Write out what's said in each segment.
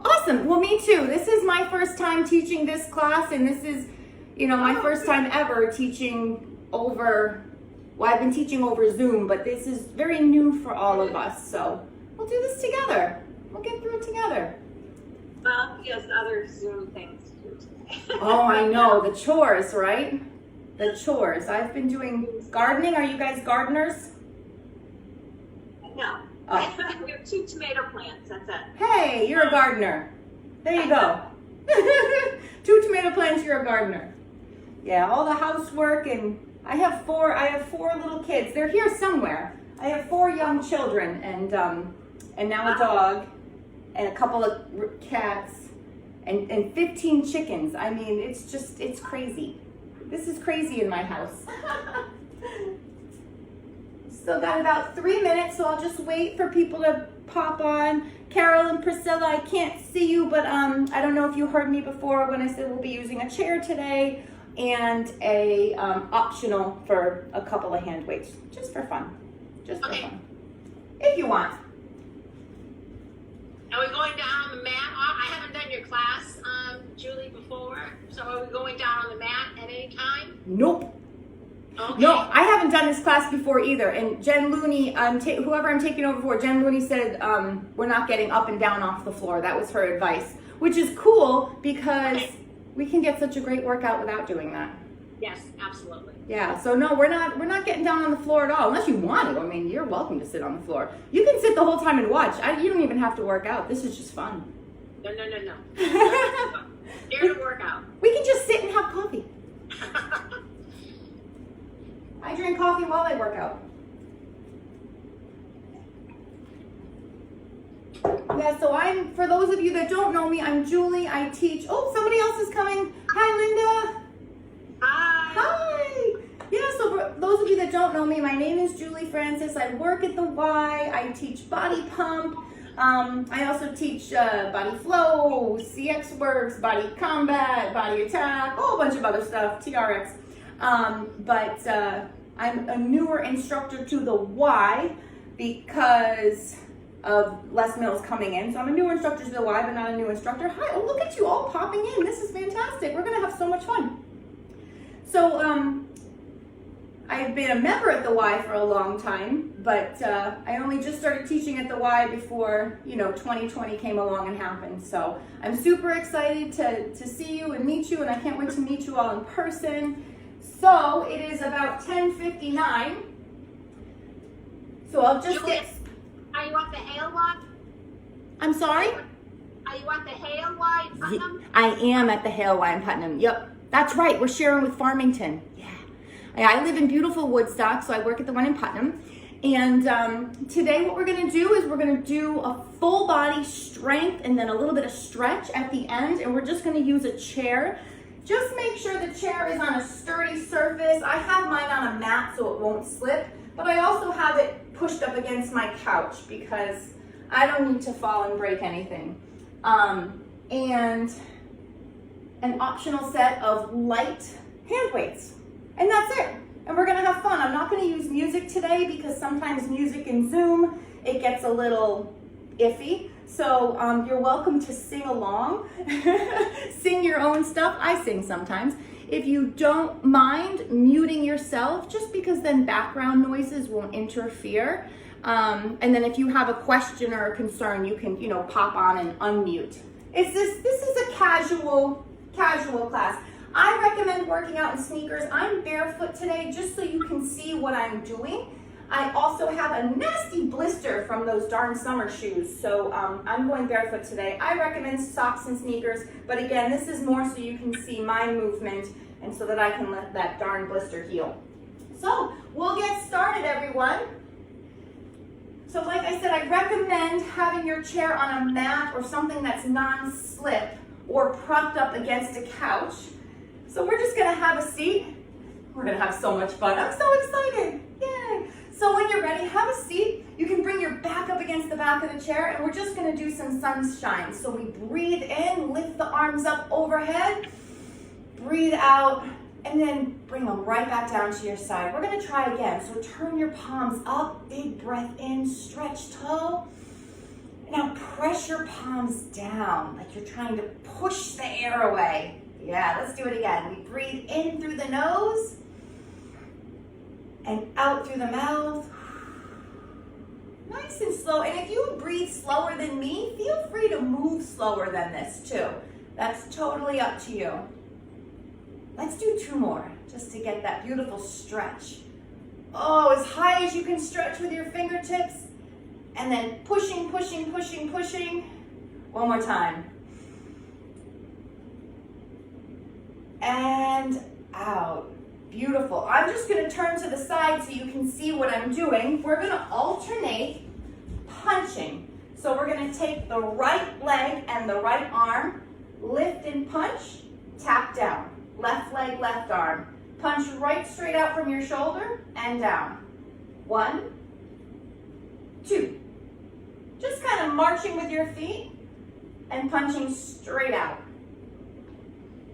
Awesome. Well, me too. This is my first time teaching this class, and this is, my first time ever teaching over, well, I've been teaching over Zoom, but this is very new for all of us. So we'll do this together. We'll get through it together. Well, he has other Zoom things to do today. Oh, I know. The chores, right? The chores. I've been doing gardening. Are you guys gardeners? No. Oh. We have 2 tomato plants, that's it. Hey, you're a gardener. There you go. 2 tomato plants, you're a gardener. Yeah, all the housework, and I have 4 little kids. They're here somewhere. I have 4 young children and now a dog and a couple of cats and 15 chickens. I mean, it's crazy. This is crazy in my house. Still got about 3 minutes, so I'll just wait for people to pop on. Carol and Priscilla, I can't see you, but I don't know if you heard me before when I said we'll be using a chair today and a optional for a couple of hand weights, just for fun. Just for fun. If you want. Are we going down on the mat? I haven't done your class, Julie, before. So are we going down on the mat at any time? Nope. Okay. No, I haven't done this class before either. And Jen Looney, whoever I'm taking over for, Jen Looney said we're not getting up and down off the floor. That was her advice, which is cool because we can get such a great workout without doing that. Yes, absolutely. Yeah, so no, we're not getting down on the floor at all, unless you want to. I mean, you're welcome to sit on the floor. You can sit the whole time and watch. You don't even have to work out. This is just fun. No. Here to work out. We can just sit and have coffee. I drink coffee while I work out. Yeah, so for those of you that don't know me, I'm Julie. I teach. Oh, somebody else is coming. Hi, Linda. Hi. Yeah, so for those of you that don't know me, my name is Julie Francis. I work at the Y. I teach Body Pump. I also teach Body Flow, CX Works, Body Combat, Body Attack, a whole bunch of other stuff, TRX. But I'm a newer instructor to the Y because of Les Mills coming in. So I'm a newer instructor to the Y, but not a new instructor. Hi, oh, look at you all popping in. This is fantastic. We're going to have so much fun. So I've been a member at the Y for a long time, but I only just started teaching at the Y before, 2020 came along and happened. So I'm super excited to see you and meet you, and I can't wait to meet you all in person. So it is about 10:59. So I'll just get... Are you at the Hale Y? I'm sorry? Are you at the Hale Y in Putnam? I am at the Hale Y in Putnam. Yep, that's right. We're sharing with Farmington. Yeah. I live in beautiful Woodstock, so I work at the one in Putnam. And today what we're going to do is we're going to do a full body strength and then a little bit of stretch at the end. And we're just going to use a chair. Just make sure the chair is on a sturdy surface. I have mine on a mat so it won't slip, but I also have it pushed up against my couch because I don't need to fall and break anything. And an optional set of light hand weights. And that's it. And we're gonna have fun. I'm not gonna use music today because sometimes music in Zoom, it gets a little iffy. So you're welcome to sing along, sing your own stuff. I sing sometimes. If you don't mind muting yourself, just because then background noises won't interfere. And then if you have a question or a concern, you can, pop on and unmute. This is a casual class. I recommend working out in sneakers. I'm barefoot today just so you can see what I'm doing. I also have a nasty blister from those darn summer shoes, so I'm going barefoot today. I recommend socks and sneakers, but again, this is more so you can see my movement and so that I can let that darn blister heal. So we'll get started, everyone. So like I said, I recommend having your chair on a mat or something that's non-slip or propped up against a couch. So we're just gonna have a seat. We're gonna have so much fun. I'm so excited, yay. So when you're ready, have a seat. You can bring your back up against the back of the chair and we're just gonna do some sunshine. So we breathe in, lift the arms up overhead, breathe out, and then bring them right back down to your side. We're gonna try again. So turn your palms up, big breath in, stretch tall, Now press your palms down like you're trying to push the air away. Yeah, let's do it again. We breathe in through the nose and out through the mouth. Nice and slow. And if you breathe slower than me, feel free to move slower than this too. That's totally up to you. Let's do 2 more just to get that beautiful stretch. Oh, as high as you can stretch with your fingertips. And then pushing, pushing, pushing, pushing. One more time. And out. Beautiful. I'm just going to turn to the side so you can see what I'm doing. We're going to alternate punching. So we're going to take the right leg and the right arm, lift and punch, tap down. Left leg, left arm. Punch right straight out from your shoulder and down. 1, 2. Just kind of marching with your feet and punching straight out.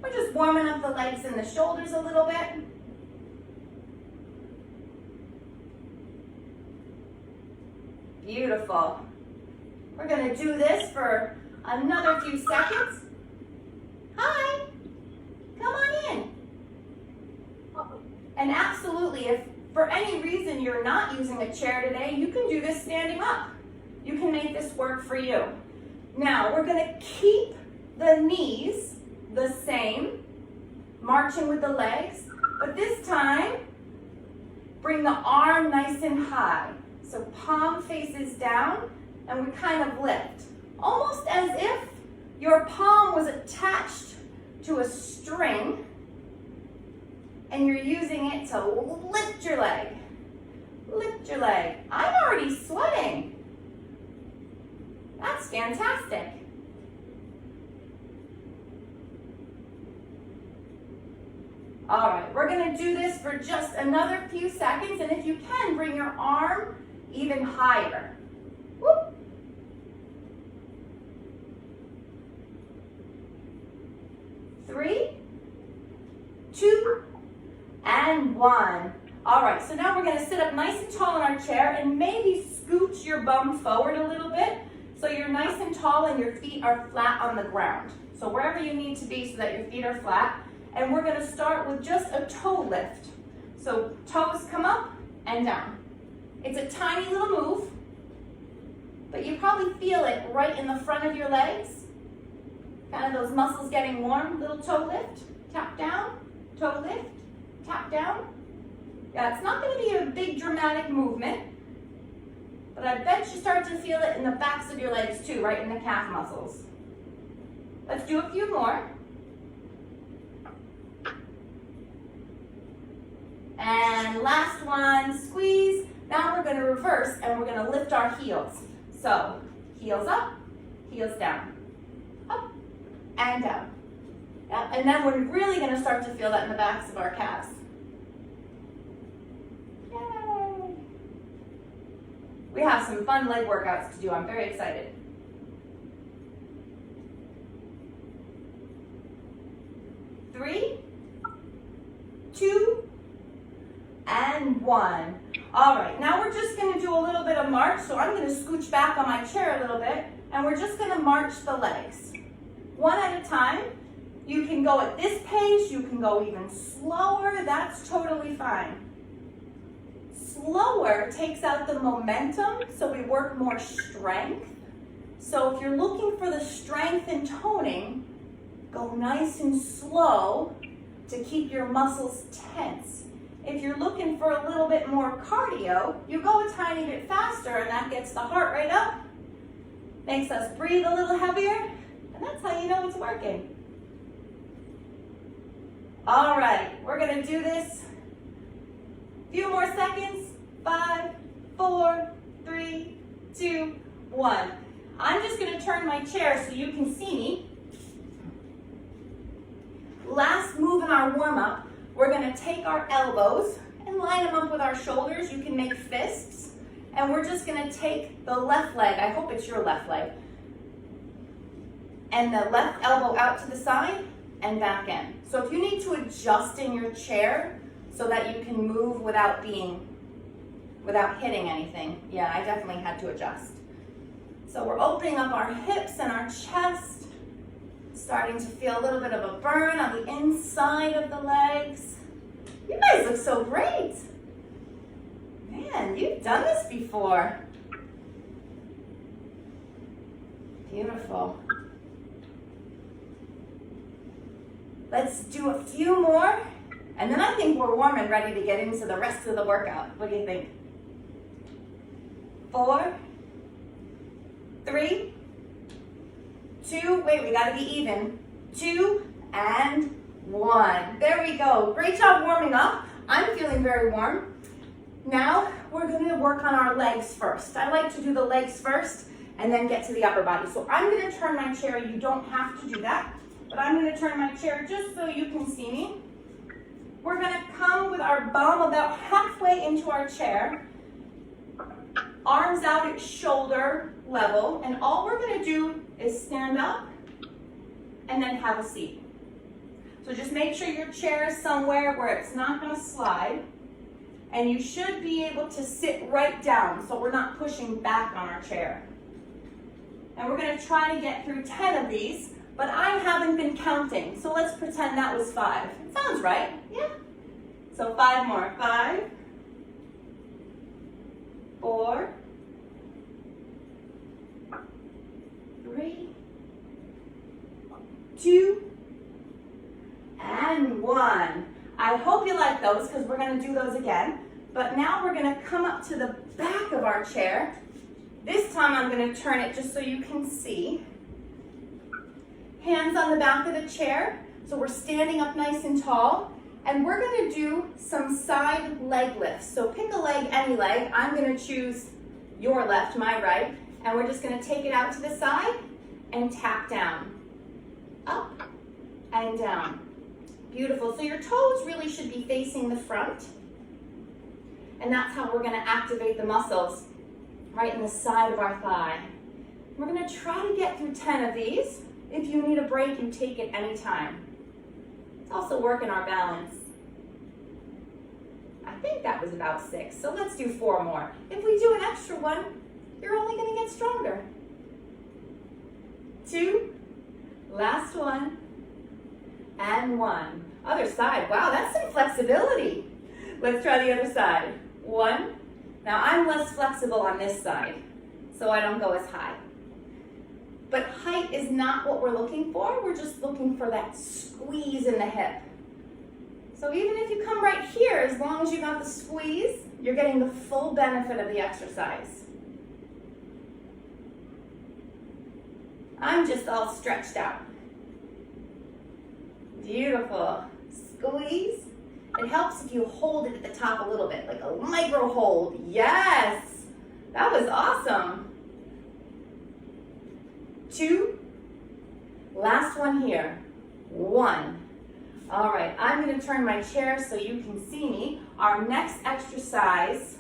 We're just warming up the legs and the shoulders a little bit. Beautiful. We're going to do this for another few seconds. Hi. Come on in. And absolutely, if for any reason you're not using a chair today, you can do this standing up. You can make this work for you. Now, we're going to keep the knees the same, marching with the legs, but this time, bring the arm nice and high. So palm faces down, and we kind of lift. Almost as if your palm was attached to a string, and you're using it to lift your leg. Lift your leg. I'm already sweating. That's fantastic. All right, we're gonna do this for just another few seconds, and if you can, bring your arm even higher. Whoop. Three, 2, and 1. All right, so now we're gonna sit up nice and tall in our chair and maybe scooch your bum forward a little bit so you're nice and tall and your feet are flat on the ground. So wherever you need to be so that your feet are flat. And we're gonna start with just a toe lift. So toes come up and down. It's a tiny little move, but you probably feel it right in the front of your legs. Kind of those muscles getting warm. Little toe lift, tap down, toe lift, tap down. Yeah, it's not gonna be a big dramatic movement, but I bet you start to feel it in the backs of your legs too, right in the calf muscles. Let's do a few more. And last one, squeeze. Now we're gonna reverse and we're gonna lift our heels. So, heels up, heels down. Up and down. Yep. And then we're really gonna start to feel that in the backs of our calves. Yay! We have some fun leg workouts to do. I'm very excited. Three, 2, and 1. All right, now we're just gonna do a little bit of march. So I'm gonna scooch back on my chair a little bit, and we're just gonna march the legs. One at a time. You can go at this pace, you can go even slower, that's totally fine. Slower takes out the momentum, so we work more strength. So if you're looking for the strength and toning, go nice and slow to keep your muscles tense. If you're looking for a little bit more cardio, you go a tiny bit faster and that gets the heart rate up, makes us breathe a little heavier, and that's how you know it's working. All right, we're gonna do this. Few more seconds. 5, 4, 3, 2, 1. I'm just gonna turn my chair so you can see me. Last move in our warm-up, we're gonna take our elbows and line them up with our shoulders. You can make fists. And we're just gonna take the left leg, I hope it's your left leg, and the left elbow out to the side and back in. So if you need to adjust in your chair so that you can move without hitting anything, yeah, I definitely had to adjust. So we're opening up our hips and our chest, starting to feel a little bit of a burn on the inside of the legs. You guys look so great. Man, you've done this before. Beautiful. Let's do a few more, and then I think we're warm and ready to get into the rest of the workout. What do you think? 4, 3, 2, wait, we gotta be even. 2 and 1. There we go. Great job warming up. I'm feeling very warm. Now we're gonna work on our legs first. I like to do the legs first and then get to the upper body. So I'm gonna turn my chair. You don't have to do that, but I'm gonna turn my chair just so you can see me. We're gonna come with our bum about halfway into our chair, arms out at shoulder level, and all we're gonna do is stand up and then have a seat. So just make sure your chair is somewhere where it's not gonna slide, and you should be able to sit right down so we're not pushing back on our chair. And we're gonna try to get through 10 of these, but I haven't been counting, so let's pretend that was 5. It sounds right, yeah? So 5 more. 5, 4, 3, 2, and 1. I hope you like those because we're going to do those again. But now we're going to come up to the back of our chair. This time I'm going to turn it just so you can see. Hands on the back of the chair. So we're standing up nice and tall. And we're going to do some side leg lifts. So pick a leg, any leg. I'm going to choose your left, my right. And we're just going to take it out to the side and tap down. Up and down. Beautiful. So your toes really should be facing the front. And that's how we're going to activate the muscles right in the side of our thigh. We're going to try to get through 10 of these. If you need a break, you take it anytime. It's also working our balance. I think that was about 6, so let's do 4 more. If we do an extra one, you're only going to get stronger. 2, last one, and 1. Other side. Wow, that's some flexibility. Let's try the other side. 1. Now I'm less flexible on this side, so I don't go as high. But height is not what we're looking for. We're just looking for that squeeze in the hip. So even if you come right here, as long as you got the squeeze, you're getting the full benefit of the exercise. I'm just all stretched out. Beautiful. Squeeze. It helps if you hold it at the top a little bit, like a micro hold. Yes! That was awesome. 2. Last one here. 1. All right, I'm going to turn my chair so you can see me. Our next exercise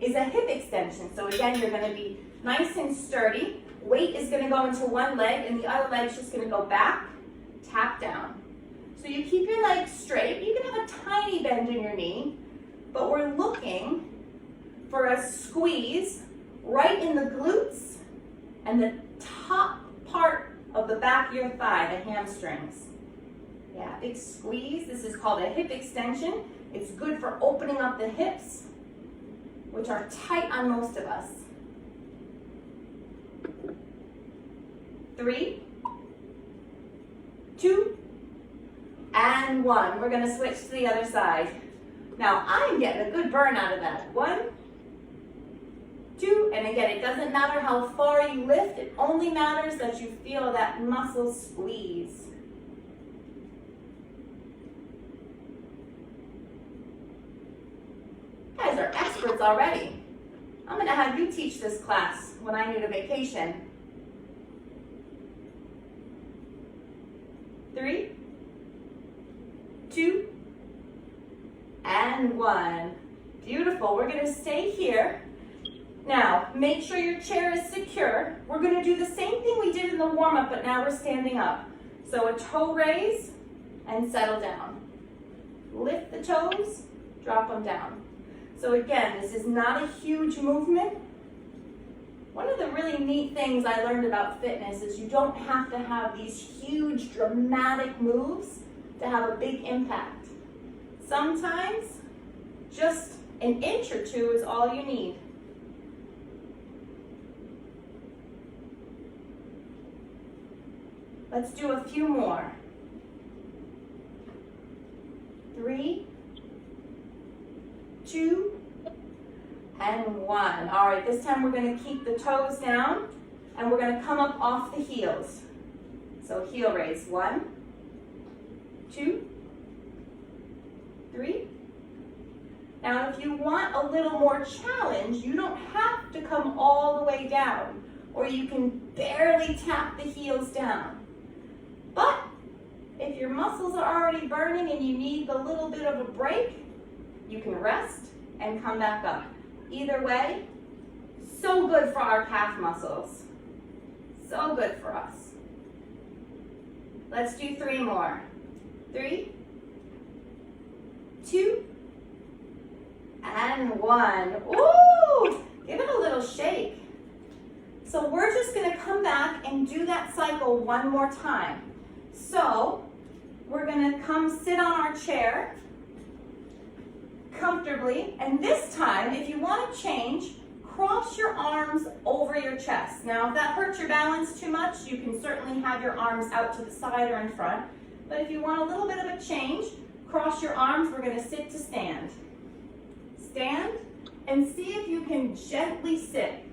is a hip extension. So again, you're going to be nice and sturdy. Weight is going to go into one leg and the other leg's just going to go back, tap down. So you keep your legs straight. You can have a tiny bend in your knee, but we're looking for a squeeze right in the glutes and the top part of the back of your thigh, the hamstrings. Yeah, big squeeze. This is called a hip extension. It's good for opening up the hips, which are tight on most of us. 3, 2, and 1. We're going to switch to the other side. Now, I'm getting a good burn out of that. 1, 2, and again, it doesn't matter how far you lift. It only matters that you feel that muscle squeeze. You guys are experts already. I'm going to have you teach this class when I need a vacation. 3, 2, and 1. Beautiful. We're going to stay here. Now, make sure your chair is secure. We're going to do the same thing we did in the warm-up, but now we're standing up. So a toe raise and settle down. Lift the toes, drop them down. So again, this is not a huge movement. One of the really neat things I learned about fitness is you don't have to have these huge dramatic moves to have a big impact. Sometimes just an inch or two is all you need. Let's do a few more. 3, 2, and 1. All right, this time we're going to keep the toes down and we're going to come up off the heels. So heel raise. 1, 2, 3. Now if you want a little more challenge, you don't have to come all the way down, or you can barely tap the heels down. But if your muscles are already burning and you need a little bit of a break, you can rest and come back up. Either way, so good for our calf muscles. So good for us. Let's do 3 more. 3, 2, and 1. Ooh, give it a little shake. So we're just gonna come back and do that cycle one more time. So we're gonna come sit on our chair comfortably, and this time, if you want to change, cross your arms over your chest. Now, if that hurts your balance too much, you can certainly have your arms out to the side or in front, but if you want a little bit of a change, cross your arms. We're going to sit to stand. Stand, and see if you can gently sit.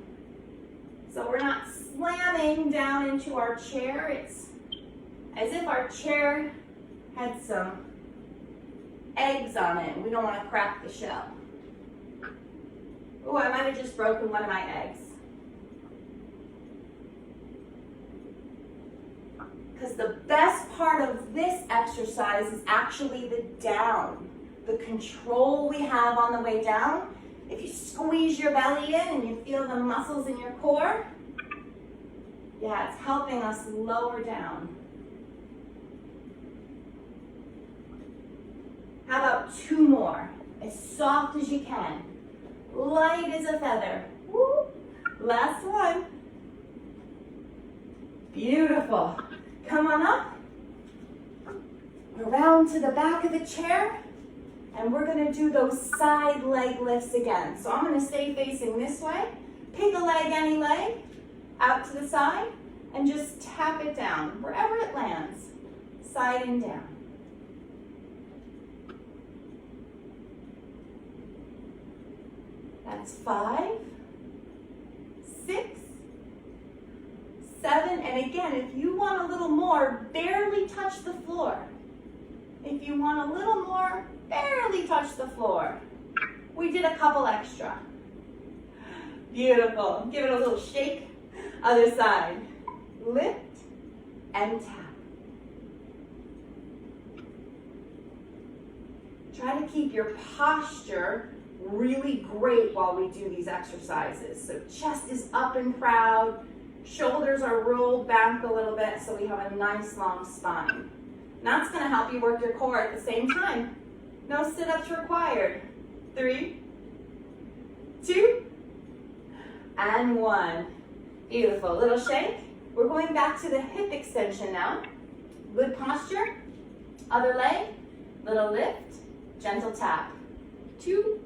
So we're not slamming down into our chair. It's as if our chair had some eggs on it. We don't want to crack the shell. Oh, I might have just broken one of my eggs. Because the best part of this exercise is actually the down. The control we have on the way down. If you squeeze your belly in and you feel the muscles in your core, yeah, it's helping us lower down. How about 2 more? As soft as you can. Light as a feather. Woo. Last one. Beautiful. Come on up. Around to the back of the chair. And we're going to do those side leg lifts again. So I'm going to stay facing this way. Pick a leg, any leg, out to the side, and just tap it down wherever it lands. Side and down. That's 5, 6, 7, and again, if you want a little more, barely touch the floor. If you want a little more, barely touch the floor. We did a couple extra. Beautiful. Give it a little shake. Other side. Lift and tap. Try to keep your posture really great while we do these exercises. So chest is up and proud, shoulders are rolled back a little bit so we have a nice long spine. And that's going to help you work your core at the same time. No sit-ups required. 3, 2, and 1. Beautiful. Little shake. We're going back to the hip extension now. Good posture. Other leg. Little lift. Gentle tap. 2,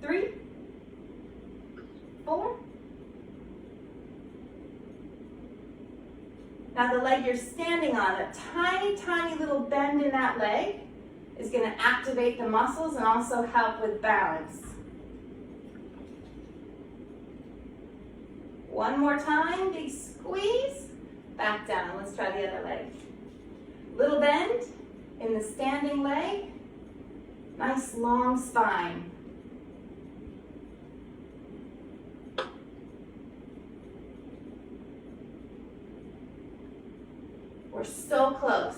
3, 4. Now the leg you're standing on, a tiny, tiny little bend in that leg is going to activate the muscles and also help with balance. One more time, big squeeze, back down. Let's try the other leg. Little bend in the standing leg, nice long spine. We're so close.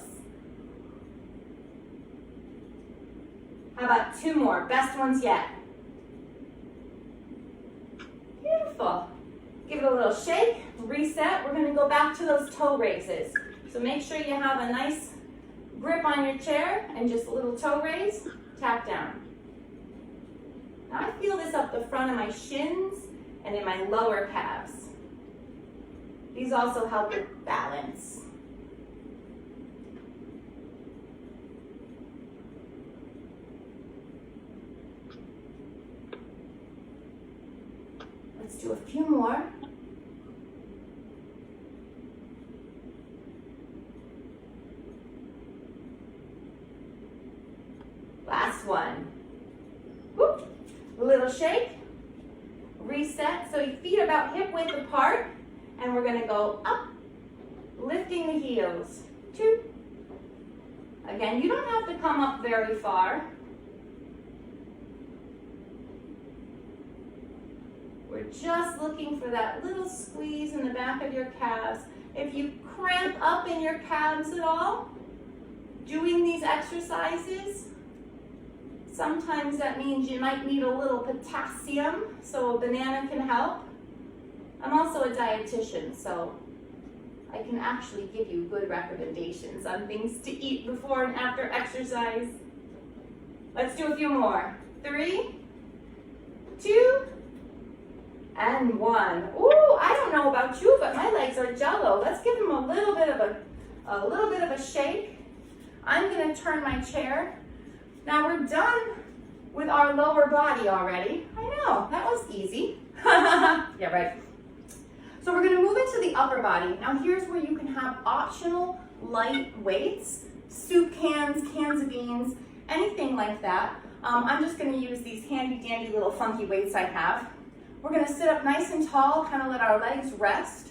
How about 2 more? Best ones yet. Beautiful. Give it a little shake, reset. We're going to go back to those toe raises. So make sure you have a nice grip on your chair and just a little toe raise, tap down. Now I feel this up the front of my shins and in my lower calves. These also help with balance. Let's do a few more. Last one. Whoop. A little shake. Reset. So your feet about hip width apart. And we're going to go up, lifting the heels. 2. Again, you don't have to come up very far. We're just looking for that little squeeze in the back of your calves. If you cramp up in your calves at all, doing these exercises, sometimes that means you might need a little potassium, so a banana can help. I'm also a dietitian, so I can actually give you good recommendations on things to eat before and after exercise. Let's do a few more. 3, 2, and 1. Ooh, I don't know about you, but my legs are jello. Let's give them a little bit of a shake. I'm going to turn my chair. Now we're done with our lower body already. I know, that was easy. Yeah, right. So we're going to move into the upper body. Now here's where you can have optional light weights, soup cans, cans of beans, anything like that. I'm just going to use these handy dandy little funky weights I have. We're going to sit up nice and tall, kind of let our legs rest,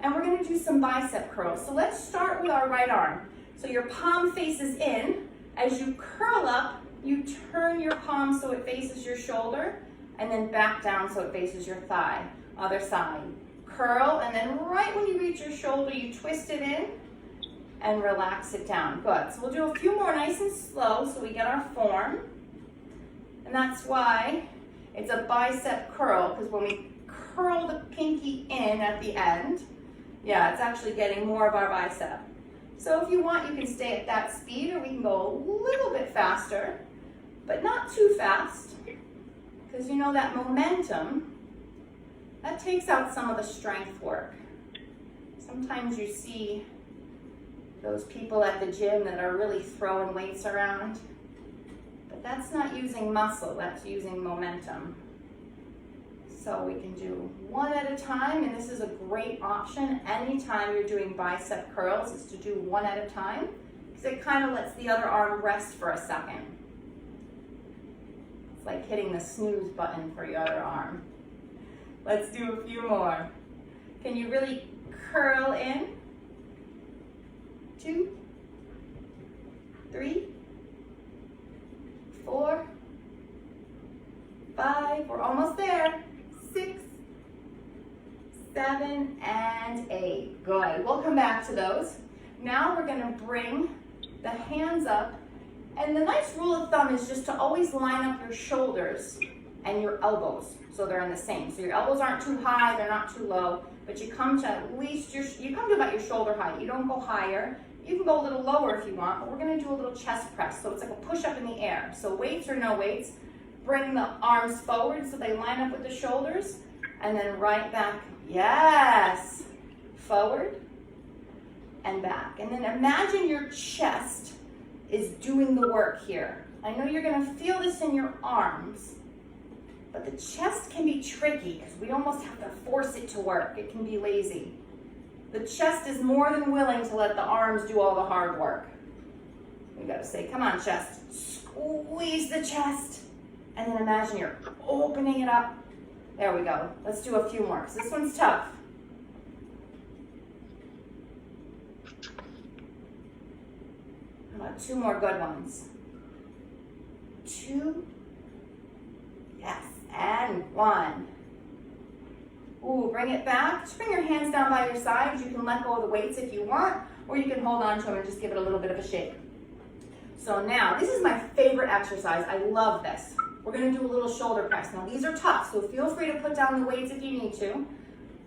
and we're going to do some bicep curls. So let's start with our right arm. So your palm faces in. As you curl up, you turn your palm so it faces your shoulder, and then back down so it faces your thigh. Other side. Curl, and then right when you reach your shoulder, you twist it in and relax it down. Good. So we'll do a few more nice and slow so we get our form. And that's why it's a bicep curl, because when we curl the pinky in at the end, yeah, it's actually getting more of our bicep. So if you want, you can stay at that speed, or we can go a little bit faster, but not too fast, because you know that momentum, that takes out some of the strength work. Sometimes you see those people at the gym that are really throwing weights around, but that's not using muscle, that's using momentum. So we can do one at a time, and this is a great option anytime you're doing bicep curls, is to do one at a time, because it kind of lets the other arm rest for a second. It's like hitting the snooze button for your other arm. Let's do a few more. Can you really curl in? 2, 3, 4, 5, we're almost there. 6, 7, and 8. Good. We'll come back to those. Now we're going to bring the hands up. And the nice rule of thumb is just to always line up your shoulders and your elbows so they're in the same. So your elbows aren't too high, they're not too low, but you come to at least you come to about your shoulder height. You don't go higher. You can go a little lower if you want, but we're going to do a little chest press. So it's like a push up in the air. So weights or no weights, bring the arms forward so they line up with the shoulders, and then right back. Yes. Forward and back. And then imagine your chest is doing the work here. I know you're going to feel this in your arms, but the chest can be tricky because we almost have to force it to work. It can be lazy. The chest is more than willing to let the arms do all the hard work. We got to say, come on, chest. Squeeze the chest. And then imagine you're opening it up. There we go. Let's do a few more because this one's tough. How about 2 more good ones? 2. Yes. And 1. Ooh, bring it back. Just bring your hands down by your sides. You can let go of the weights if you want, or you can hold on to them and just give it a little bit of a shake. So now, this is my favorite exercise. I love this. We're going to do a little shoulder press. Now, these are tough, so feel free to put down the weights if you need to.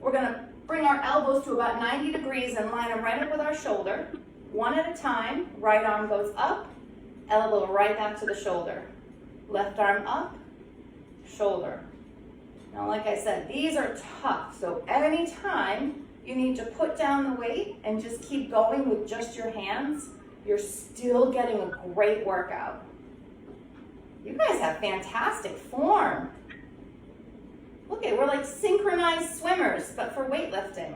We're going to bring our elbows to about 90 degrees and line them right up with our shoulder. One at a time. Right arm goes up, elbow right back to the shoulder. Left arm up, shoulder. Now, like I said, these are tough. So anytime you need to put down the weight and just keep going with just your hands, you're still getting a great workout. You guys have fantastic form. Look at, we're like synchronized swimmers, but for weightlifting.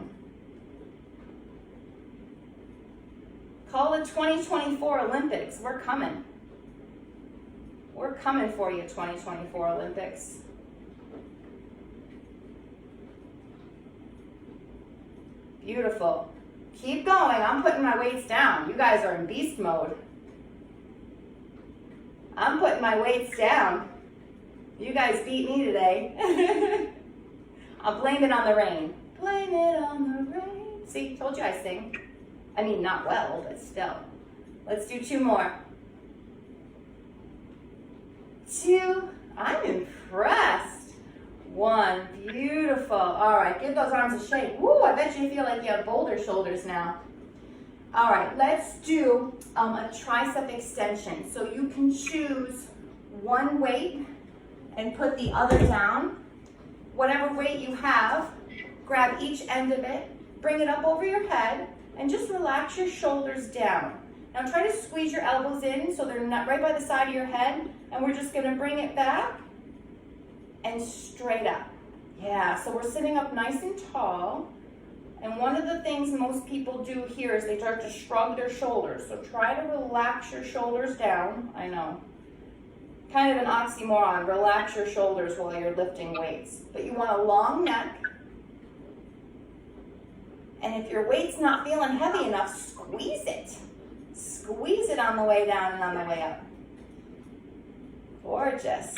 Call it 2024 Olympics. We're coming. We're coming for you, 2024 Olympics. Beautiful. Keep going. I'm putting my weights down. You guys are in beast mode. I'm putting my weights down. You guys beat me today. I'll blame it on the rain. Blame it on the rain. See, told you I sing. I mean, not well, but still. Let's do 2 more. 2. I'm impressed. 1. Beautiful. All right, give those arms a shake. Woo, I bet you feel like you have boulder shoulders now. All right, let's do a tricep extension. So you can choose one weight and put the other down. Whatever weight you have, grab each end of it, bring it up over your head, and just relax your shoulders down. Now try to squeeze your elbows in so they're not right by the side of your head, and we're just gonna bring it back and straight up. Yeah, so we're sitting up nice and tall. And one of the things most people do here is they start to shrug their shoulders. So try to relax your shoulders down. I know, kind of an oxymoron, relax your shoulders while you're lifting weights. But you want a long neck. And if your weight's not feeling heavy enough, squeeze it. Squeeze it on the way down and on the way up. Gorgeous.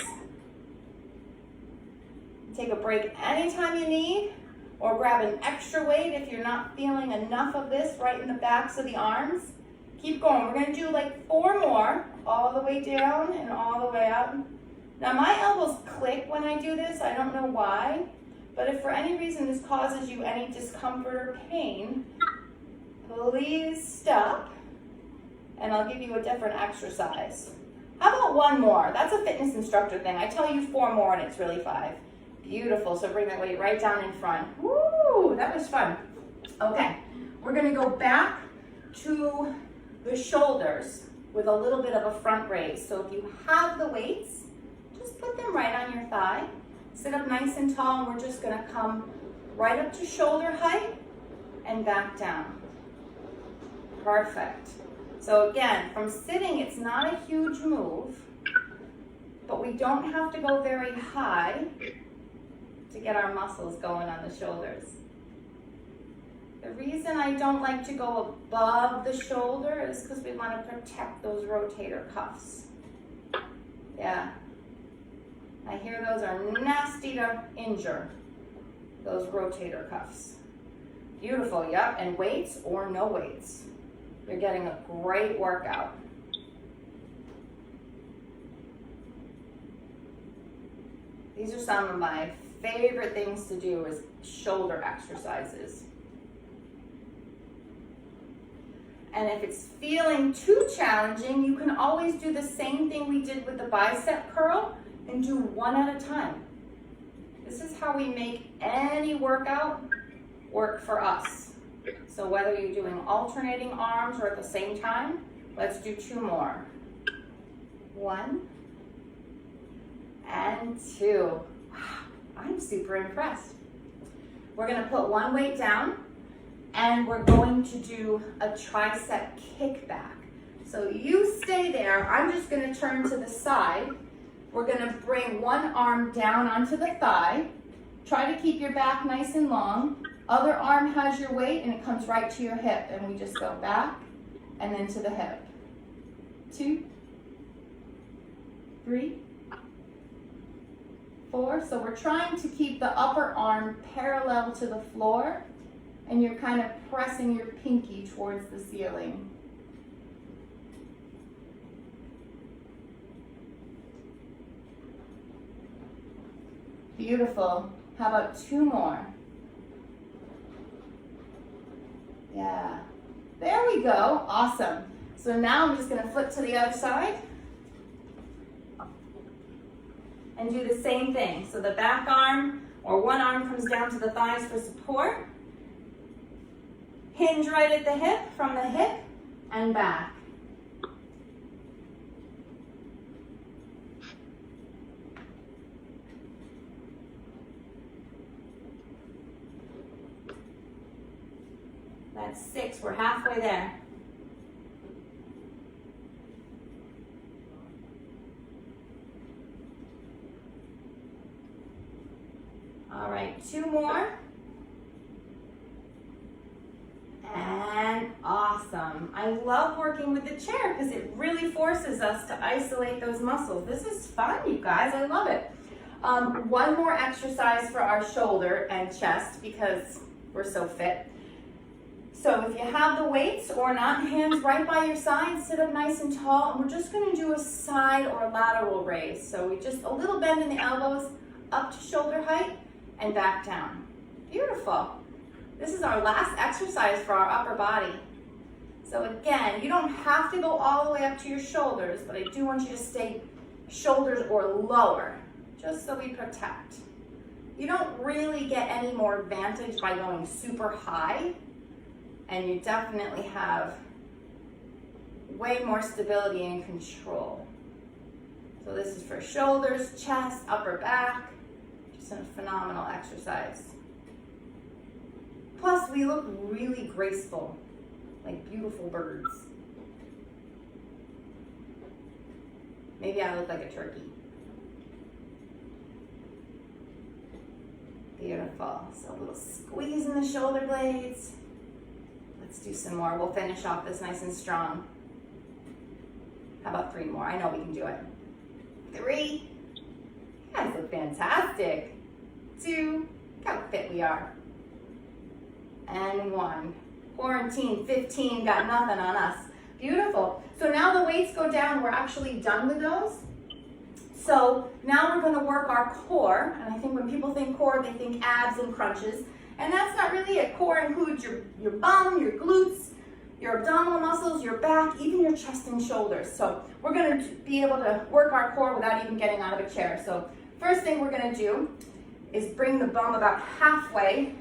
Take a break anytime you need, or grab an extra weight if you're not feeling enough of this right in the backs of the arms. Keep going. We're gonna do like 4 more, all the way down and all the way up. Now my elbows click when I do this. I don't know why, but if for any reason this causes you any discomfort or pain, please stop and I'll give you a different exercise. How about 1 more? That's a fitness instructor thing. I tell you 4 more and it's really 5. Beautiful, so bring that weight right down in front. Woo, that was fun. Okay, we're gonna go back to the shoulders with a little bit of a front raise. So if you have the weights, just put them right on your thigh. Sit up nice and tall, and we're just gonna come right up to shoulder height and back down. Perfect. So again, from sitting, it's not a huge move, but we don't have to go very high to get our muscles going on the shoulders. The reason I don't like to go above the shoulder is because we want to protect those rotator cuffs. Yeah. I hear those are nasty to injure, those rotator cuffs. Beautiful, yep, and weights or no weights. You're getting a great workout. These are some of my favorite things to do is shoulder exercises. And if it's feeling too challenging, you can always do the same thing we did with the bicep curl and do 1 at a time. This is how we make any workout work for us. So whether you're doing alternating arms or at the same time, let's do 2 more. 1 and 2. Wow, I'm super impressed. We're gonna put 1 weight down and we're going to do a tricep kickback. So you stay there. I'm just gonna turn to the side. We're gonna bring 1 arm down onto the thigh. Try to keep your back nice and long. Other arm has your weight and it comes right to your hip, and we just go back and then to the hip. 2, 3, 4. So we're trying to keep the upper arm parallel to the floor, and you're kind of pressing your pinky towards the ceiling. Beautiful. How about 2 more? Yeah. There we go. Awesome. So now I'm just going to flip to the other side and do the same thing. So the back arm or one arm comes down to the thighs for support. Hinge right at the hip, from the hip and back. That's 6, we're halfway there. All right, 2 more. And awesome. I love working with the chair because it really forces us to isolate those muscles. This is fun, you guys, I love it. One more exercise for our shoulder and chest because we're so fit. So if you have the weights or not, hands right by your side, sit up nice and tall, and we're just gonna do a side or lateral raise. So we just a little bend in the elbows, up to shoulder height, and back down. Beautiful. This is our last exercise for our upper body. So again, you don't have to go all the way up to your shoulders, but I do want you to stay shoulders or lower, just so we protect. You don't really get any more advantage by going super high, and you definitely have way more stability and control. So this is for shoulders, chest, upper back, just a phenomenal exercise. Plus, we look really graceful, like beautiful birds. Maybe I look like a turkey. Beautiful. So a little squeeze in the shoulder blades. Let's do some more. We'll finish off this nice and strong. How about 3 more? I know we can do it. 3. You guys look fantastic. 2. Look how fit we are. And 1. Quarantine 15, got nothing on us. Beautiful. So now the weights go down. We're actually done with those. So now we're going to work our core. And I think when people think core, they think abs and crunches. And that's not really it. Core includes your bum, your glutes, your abdominal muscles, your back, even your chest and shoulders. So we're going to be able to work our core without even getting out of a chair. So first thing we're going to do is bring the bum about halfway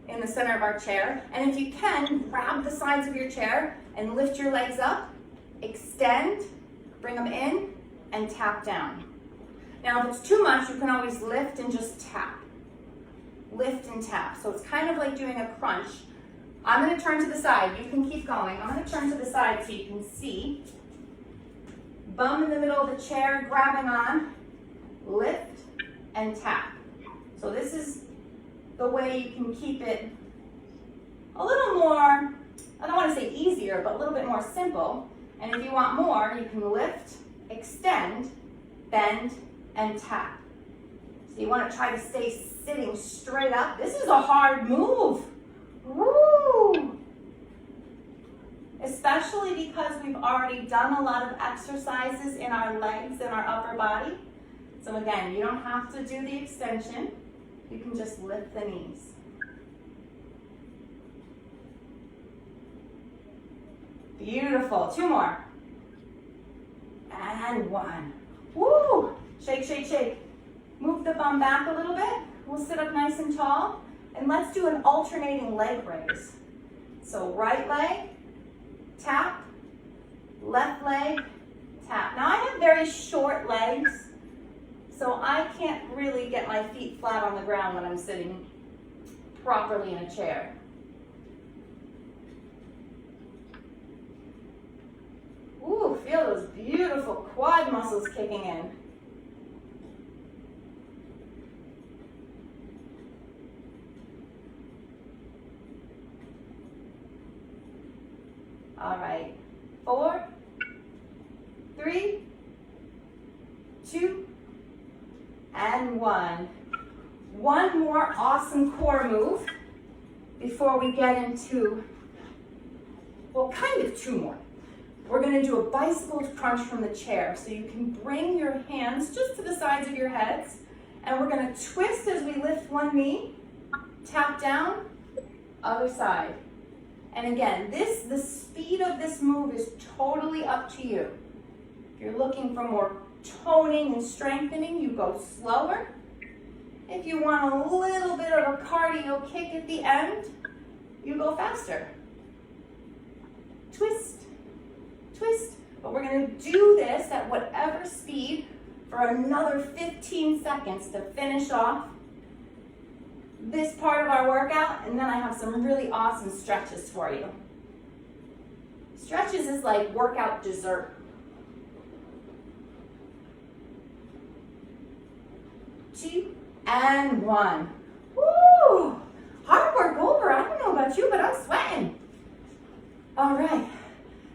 in the center of our chair. And if you can, grab the sides of your chair and lift your legs up, extend, bring them in, and tap down. Now, if it's too much, you can always lift and just tap. Lift and tap. So it's kind of like doing a crunch. I'm going to turn to the side. You can keep going. I'm going to turn to the side so you can see. Bum in the middle of the chair, grabbing on, lift, and tap. So this is the way you can keep it a little more, I don't want to say easier, but a little bit more simple. And if you want more, you can lift, extend, bend, and tap. So you want to try to stay sitting straight up. This is a hard move. Woo! Especially because we've already done a lot of exercises in our legs and our upper body. So again, you don't have to do the extension. You can just lift the knees. Beautiful. 2 more. And 1. Woo! Shake, shake, shake. Move the bum back a little bit. We'll sit up nice and tall. And let's do an alternating leg raise. So right leg, tap, left leg, tap. Now I have very short legs, so I can't really get my feet flat on the ground when I'm sitting properly in a chair. Ooh, feel those beautiful quad muscles kicking in. All right, 4, 3, 2, and 1. One more awesome core move before we get into, well, kind of 2 more. We're going to do a bicycle crunch from the chair. So you can bring your hands just to the sides of your heads, and we're going to twist as we lift one knee, tap down, other side. And again, the speed of this move is totally up to you. If you're looking for more toning and strengthening, you go slower. If you want a little bit of a cardio kick at the end, you go faster. Twist, twist. But we're gonna do this at whatever speed for another 15 seconds to finish off this part of our workout, and then I have some really awesome stretches for you. Stretches is like workout dessert. 2 and 1. Woo! Hard work over. I don't know about you, but I'm sweating. All right,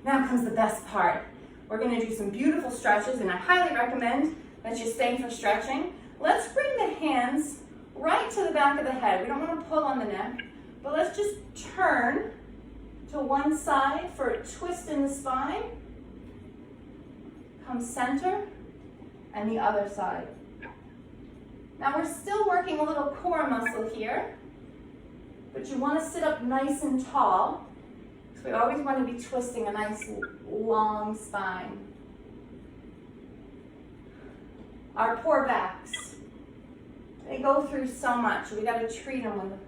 now comes the best part. We're gonna do some beautiful stretches, and I highly recommend that you stay for stretching. Let's bring the hands right to the back of the head. We don't want to pull on the neck, but let's just turn to one side for a twist in the spine. Come center, and the other side. Now we're still working a little core muscle here, but you want to sit up nice and tall. So we always want to be twisting a nice long spine. Our poor backs, they go through so much. We got to treat them with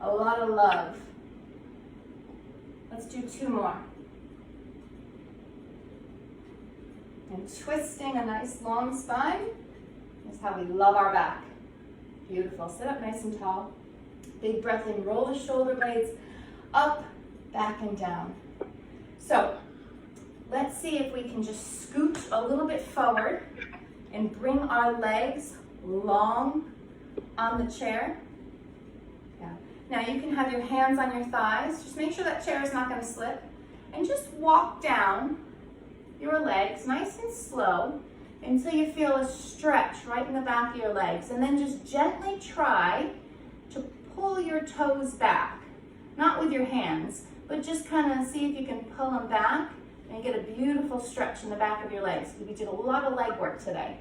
a lot of love. Let's do 2 more. And twisting a nice long spine is how we love our back. Beautiful. Sit up nice and tall. Big breath in, roll the shoulder blades up, back and down. So let's see if we can just scooch a little bit forward and bring our legs long on the chair. Yeah. Now you can have your hands on your thighs. Just make sure that chair is not going to slip. And just walk down your legs nice and slow until you feel a stretch right in the back of your legs. And then just gently try to pull your toes back. Not with your hands, but just kind of see if you can pull them back and get a beautiful stretch in the back of your legs. We did a lot of leg work today.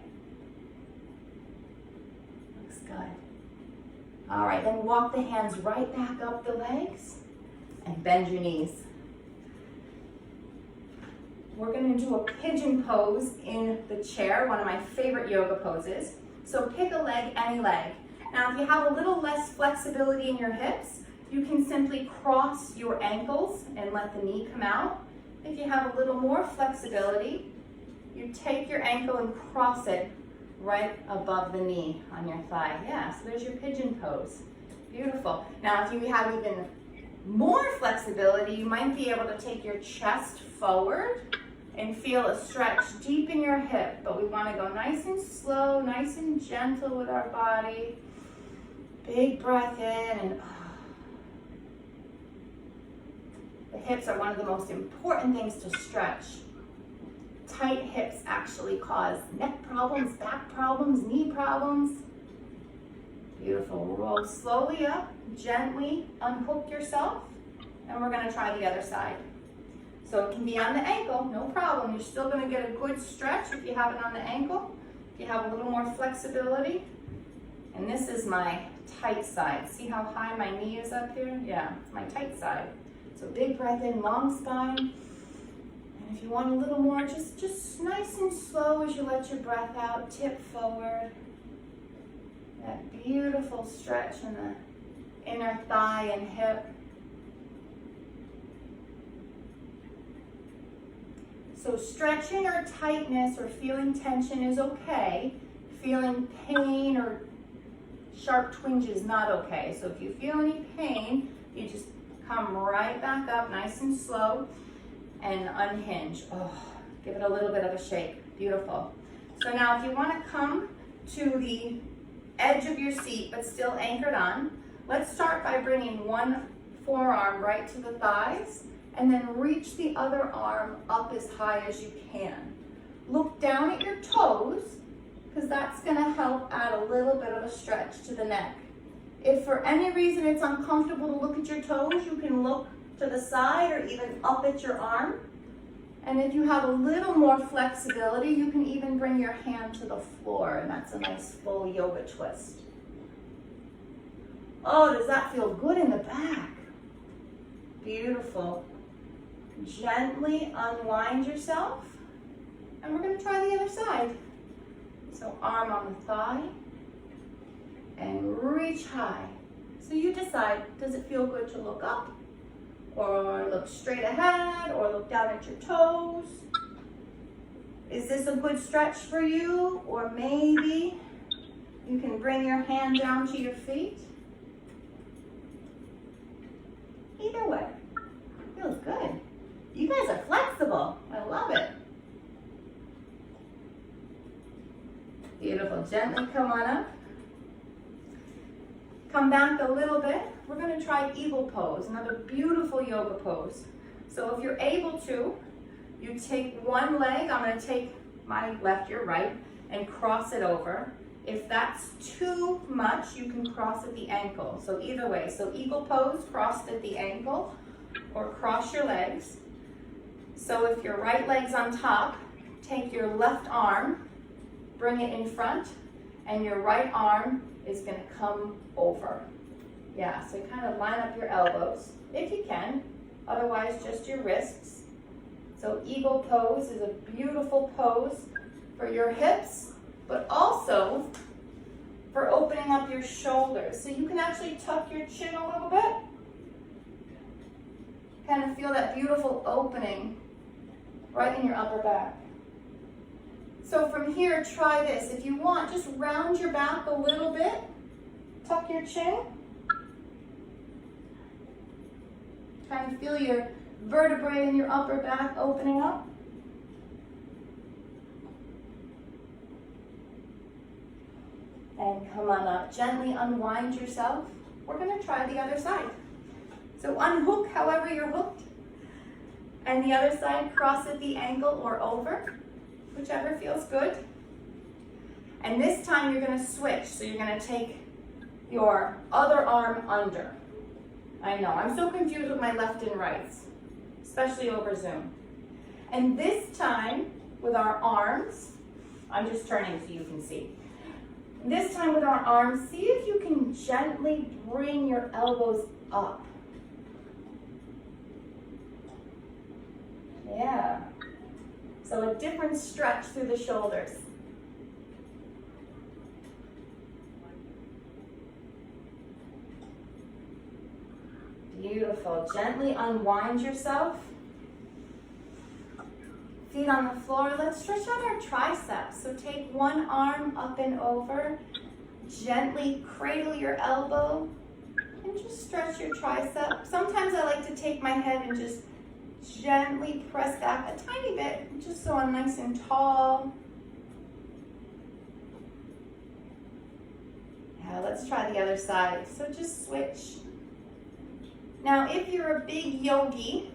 Looks good. All right, then walk the hands right back up the legs and bend your knees. We're going to do a pigeon pose in the chair, one of my favorite yoga poses. So pick a leg, any leg. Now, if you have a little less flexibility in your hips, you can simply cross your ankles and let the knee come out. If you have a little more flexibility, you take your ankle and cross it right above the knee on your thigh. Yeah, so there's your pigeon pose. Beautiful. Now, if you have even more flexibility, you might be able to take your chest forward and feel a stretch deep in your hip, but we want to go nice and slow, nice and gentle with our body. Big breath in and the hips are one of the most important things to stretch. Tight hips actually cause neck problems, back problems, knee problems. Beautiful. Roll slowly up, gently unhook yourself, and we're going to try the other side. So it can be on the ankle, no problem. You're still going to get a good stretch if you have it on the ankle. If you have a little more flexibility. And this is my tight side. See how high my knee is up here? Yeah, it's my tight side. So big breath in, long spine. And if you want a little more, just nice and slow as you let your breath out, tip forward. That beautiful stretch in the inner thigh and hip. So stretching or tightness or feeling tension is okay. Feeling pain or sharp twinge is not okay. So if you feel any pain, you just come right back up nice and slow and unhinge. Oh, give it a little bit of a shake. Beautiful. So now if you want to come to the edge of your seat but still anchored on, let's start by bringing one forearm right to the thighs and then reach the other arm up as high as you can. Look down at your toes because that's going to help add a little bit of a stretch to the neck. If for any reason it's uncomfortable to look at your toes, you can look to the side or even up at your arm. And if you have a little more flexibility, you can even bring your hand to the floor, and that's a nice full yoga twist. Oh, does that feel good in the back? Beautiful. Gently unwind yourself, and we're going to try the other side. So arm on the thigh, and reach high. So you decide, does it feel good to look up or look straight ahead or look down at your toes? Is this a good stretch for you? Or maybe you can bring your hand down to your feet. Either way, feels good. You guys are flexible. I love it. Beautiful. Gently come on up. Come back a little bit. We're going to try eagle pose, another beautiful yoga pose. So if you're able to, you take one leg. I'm going to take my left, your right, and cross it over. If that's too much, you can cross at the ankle. So either way, so eagle pose, crossed at the ankle, or cross your legs. So if your right leg's on top, take your left arm, bring it in front, and your right arm is going to come over. Yeah, so kind of line up your elbows, if you can, otherwise just your wrists. So eagle pose is a beautiful pose for your hips, but also for opening up your shoulders. So you can actually tuck your chin a little bit. Kind of feel that beautiful opening right in your upper back. So from here, try this. If you want, just round your back a little bit. Tuck your chin. Kind of feel your vertebrae in your upper back opening up. And come on up. Gently unwind yourself. We're going to try the other side. So unhook however you're hooked. And the other side, cross at the ankle or over, whichever feels good. And this time you're going to switch. So you're going to take your other arm under. I know, I'm so confused with my left and rights, especially over Zoom. And this time with our arms, I'm just turning so you can see. This time with our arms, see if you can gently bring your elbows up. Yeah. So a different stretch through the shoulders. Beautiful. Gently unwind yourself. Feet on the floor. Let's stretch out our triceps. So take one arm up and over. Gently cradle your elbow and just stretch your tricep. Sometimes I like to take my head and just gently press back a tiny bit, just so I'm nice and tall. Yeah, let's try the other side. So just switch. Now, if you're a big yogi,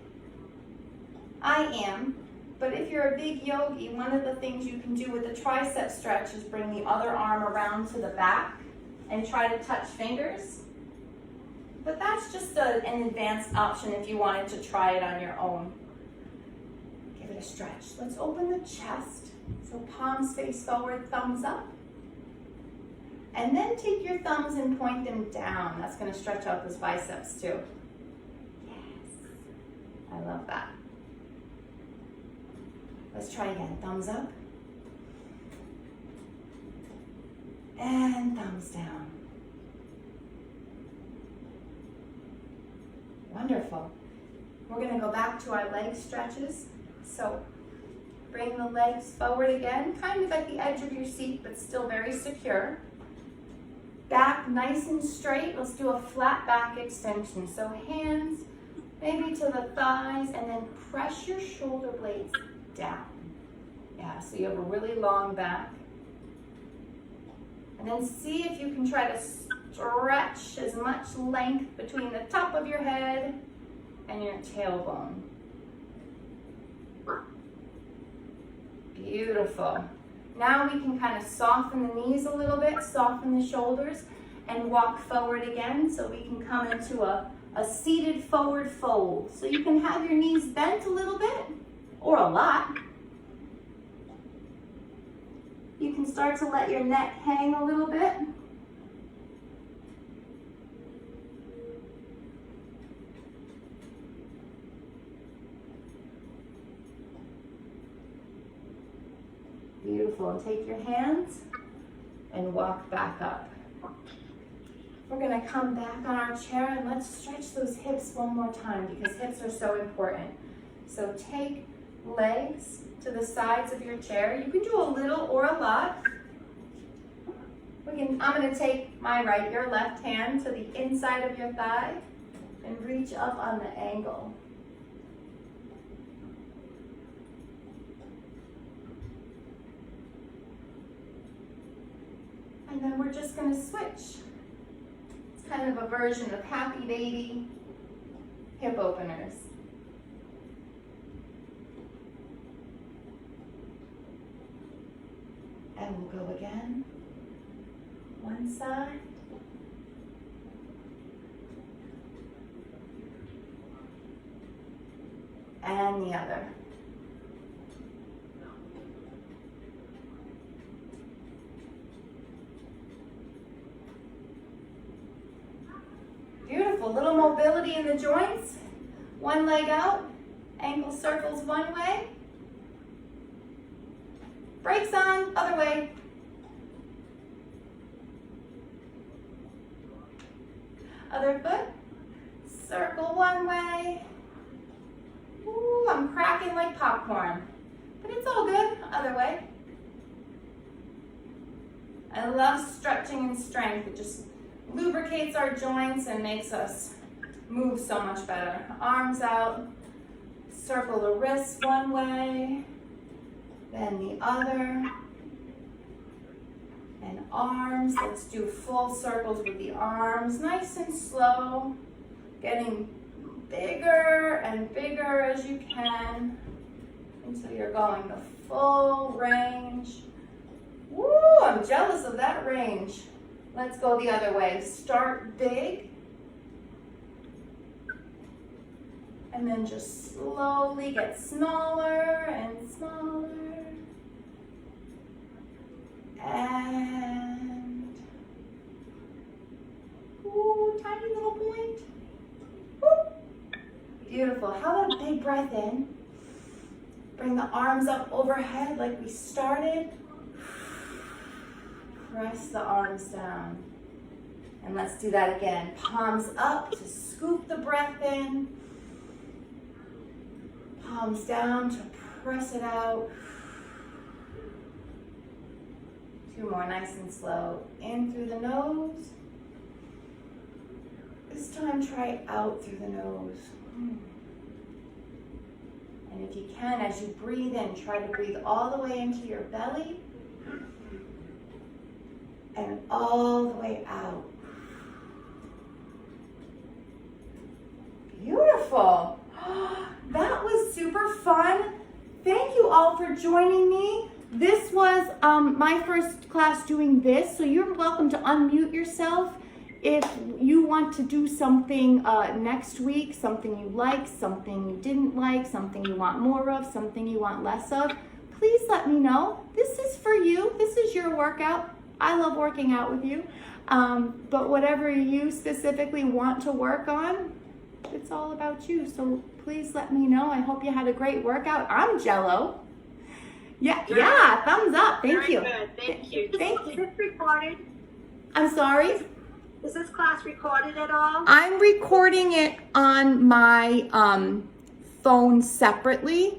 I am, but if you're a big yogi, one of the things you can do with the tricep stretch is bring the other arm around to the back and try to touch fingers. But that's just an advanced option if you wanted to try it on your own. Give it a stretch. Let's open the chest. So palms face forward, thumbs up. And then take your thumbs and point them down. That's going to stretch out those biceps too. Yes. I love that. Let's try again. Thumbs up. And thumbs down. Wonderful. We're going to go back to our leg stretches. So bring the legs forward again, kind of at the edge of your seat, but still very secure. Back nice and straight. Let's do a flat back extension. So hands maybe to the thighs, and then press your shoulder blades down. Yeah, so you have a really long back. And then see if you can try to stretch as much length between the top of your head and your tailbone. Beautiful. Now we can kind of soften the knees a little bit, soften the shoulders, and walk forward again, so we can come into a seated forward fold. So you can have your knees bent a little bit, or a lot. You can start to let your neck hang a little bit. Beautiful. And take your hands and walk back up. We're gonna come back on our chair and let's stretch those hips one more time because hips are so important. So take legs to the sides of your chair. You can do a little or a lot. I'm gonna take my right, your left hand to the inside of your thigh and reach up on the angle. And then we're just gonna switch. It's kind of a version of Happy Baby hip openers. And we'll go again. One side. And the other. Beautiful, little mobility in the joints. One leg out, ankle circles one way. Brakes on, other way. Other foot, circle one way. Ooh, I'm cracking like popcorn, but it's all good, other way. I love stretching and strength. It just lubricates our joints and makes us move so much better. Arms out, circle the wrists one way, then the other. And arms, let's do full circles with the arms, nice and slow, getting bigger and bigger as you can until you're going the full range. Woo, I'm jealous of that range. Let's go the other way. Start big. And then just slowly get smaller and smaller. And, ooh, tiny little point. Woo. Beautiful. How about a big breath in? Bring the arms up overhead like we started. Press the arms down. And let's do that again. Palms up to scoop the breath in. Palms down to press it out. Two more, nice and slow. In through the nose. This time try out through the nose. And if you can, as you breathe in, try to breathe all the way into your belly and all the way out. Beautiful. That was super fun. Thank you all for joining me. This was my first class doing this, so you're welcome to unmute yourself if you want to do something next week, something you like, something you didn't like, something you want more of, something you want less of. Please let me know. This is for you. This is your workout. I love working out with you, but whatever you specifically want to work on, it's all about you. So please let me know. I hope you had a great workout. I'm Jello. Yeah, thumbs up. Thank you. Very good. Thank you. Thank you. Is this recorded? I'm sorry? Is this class recorded at all? I'm recording it on my phone separately.